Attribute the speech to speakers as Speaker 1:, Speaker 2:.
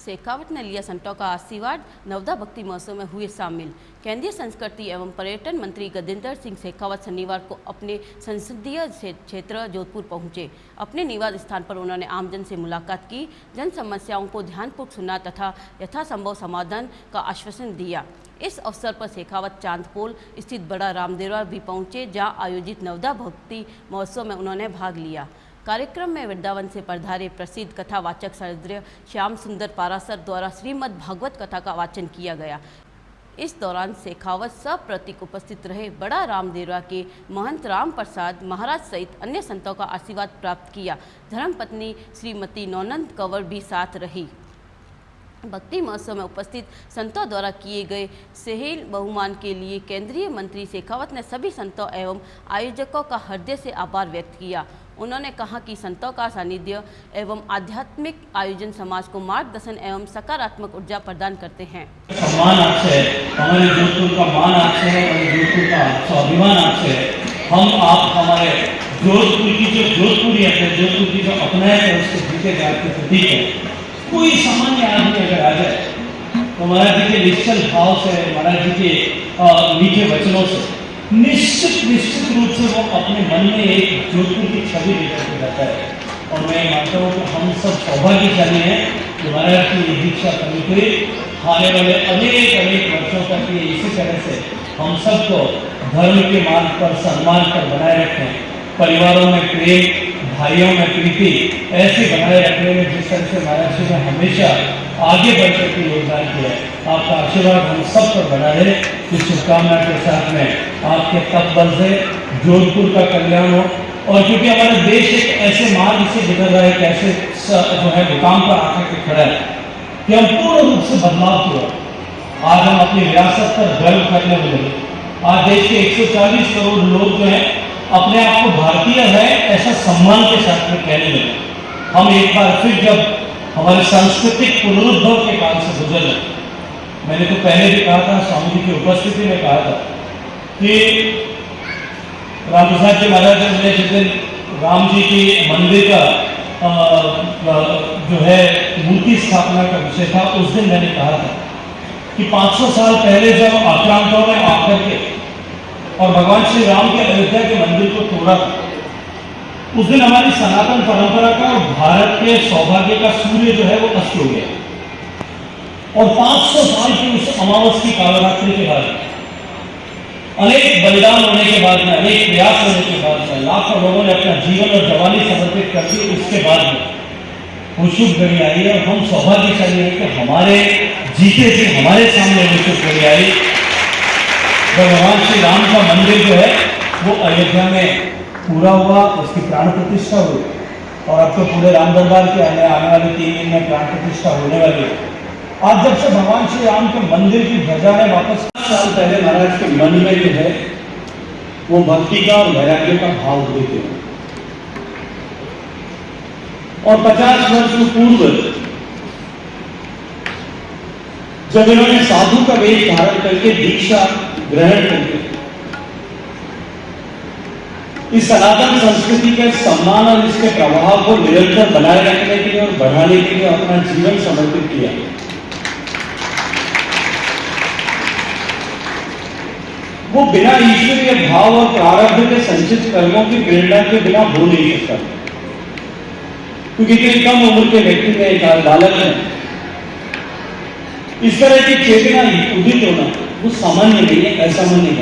Speaker 1: शेखावत ने लिया संतों का आशीर्वाद। नवदा भक्ति महोत्सव में हुए शामिल। केंद्रीय संस्कृति एवं पर्यटन मंत्री गजेंद्र सिंह शेखावत शनिवार को अपने संसदीय क्षेत्र जोधपुर पहुंचे। अपने निवास स्थान पर उन्होंने आमजन से मुलाकात की, जन समस्याओं को ध्यानपूर्वक सुना तथा यथासंभव समाधान का आश्वासन दिया। इस अवसर पर शेखावत चांदपोल स्थित बड़ा रामदेवरा भी पहुंचे, जहां आयोजित नवदा भक्ति महोत्सव में उन्होंने भाग लिया। कार्यक्रम में वृंदावन से पधारे प्रसिद्ध कथावाचक श्रद्धेय श्याम सुंदर पाराशर द्वारा श्रीमद् भागवत कथा का वाचन किया गया। इस दौरान शेखावत सप्रतीक उपस्थित रहे। बड़ा रामदेवरा के महंत राम प्रसाद महाराज सहित अन्य संतों का आशीर्वाद प्राप्त किया। धर्मपत्नी श्रीमती नौनंद कंवर भी साथ रही। भक्ति महोत्सव में उपस्थित संतों द्वारा किए गए सहेल बहुमान के लिए केंद्रीय मंत्री शेखावत ने सभी संतों एवं आयोजकों का हृदय से आभार व्यक्त किया। उन्होंने कहा कि संतों का सानिध्य एवं आध्यात्मिक आयोजन समाज को मार्गदर्शन एवं सकारात्मक ऊर्जा प्रदान करते हैं।
Speaker 2: सम्मान आपसे है, हमारे जोधपुर का मान आपसे है, हमारे जोधपुर का स्वाभिमान आपसे है। हम आप हमारे जोधपुर की जो जोधपुरियत है, जोधपुर की जो अपनायत है, उसके जीते जात के प्रतीक है। कोई सामान्य आदमी अगर आ जाए तो महाराज जी के निश्चल भाव से, महाराज जी के मीठे वचनों से निश्चित रूप से वो अपने मन में एक जोधपुर की छवि लेकर के जाता है। और मैं मानता हूँ कि हम सब सौभाग्यशाली हैं कि महाराज की ये दीक्षा करनी हुई। आने वाले अनेक वर्षों तक ये इसी तरह से हम सबको धर्म के मार्ग पर सम्मान पर बनाए रखें। परिवारों में प्रेम, भाइयों में प्रीति ऐसे बनाए रखने में जिस तरह से महाराज जी ने हमेशा आगे बढ़ करके योगदान किया है, आपका आशीर्वाद हम सब पर बना रहे। इस शुभकामना के साथ में आपके तप बल से जोधपुर का कल्याण हो। और क्योंकि हमारा देश एक ऐसे मार्ग से गुजर रहा है, कैसे जो है मुकाम पर आकर के खड़ा है कि हम पूर्ण रूप से बदलाव हुआ। आज हम अपनी विरासत पर गर्व करने लगे। आज देश के 140 करोड़ लोग जो है अपने आप को भारतीय है ऐसा सम्मान के साथ में कहने लगे। हम एक बार फिर जब हमारे सांस्कृतिक पुनरुद्भव के काल से गुजर रहे, मैंने तो पहले भी कहा था, स्वामी जी की उपस्थिति में कहा था कि रामप्रसाद जी महाराज ने जिस दिन राम जी की मंदिर का जो है मूर्ति स्थापना का विषय था, उस दिन मैंने कहा था कि 500 साल पहले जब आक्रांतों ने आकर के और भगवान श्री राम के अयोध्या के मंदिर को तोड़ा, उस दिन हमारी सनातन परंपरा का और भारत के सौभाग्य का सूर्य जो है वो अस्त हो गया। और 500 साल की उस अमावस की कालरात्रि के बाद, अनेक बलिदान होने के बाद में, अनेक प्रयास होने के बाद में, लाखों लोगों ने अपना जीवन और जवानी समर्पित कर दी। उसके बाद में वो शुभ घड़ी आई है और हम सौभाग्यशाली हैं कि हमारे जीते जी हमारे सामने वो शुभ घड़ी आई। भगवान श्री राम का मंदिर जो है वो अयोध्या में पूरा हुआ, उसकी प्राण प्रतिष्ठा हुई। और अब तो पूरे राम दरबार के आने वाले 3 दिन में प्राण प्रतिष्ठा होने वाली है। आज जब से भगवान श्री राम के मंदिर की ध्वजा है वापस, 5 साल पहले महाराज के मन में जो है वो भक्ति का और वैराग्य का भाव हुए थे। और 50 वर्ष पूर्व जब इन्होंने साधु का वेश धारण करके दीक्षा ग्रहण करके इस सनातन संस्कृति के सम्मान और इसके प्रभाव को निरंतर बनाए रखने के लिए और बढ़ाने के लिए अपना जीवन समर्पित किया, वो बिना ईश्वरीय भाव और प्रारब्ध के संचित कर्मों की प्रेरणा के बिना हो नहीं सकता। क्योंकि इतनी कम उम्र के व्यक्ति में, एक बालक में इस तरह की चेतना उदित होना वो सामान्य नहीं है, असामान्य है।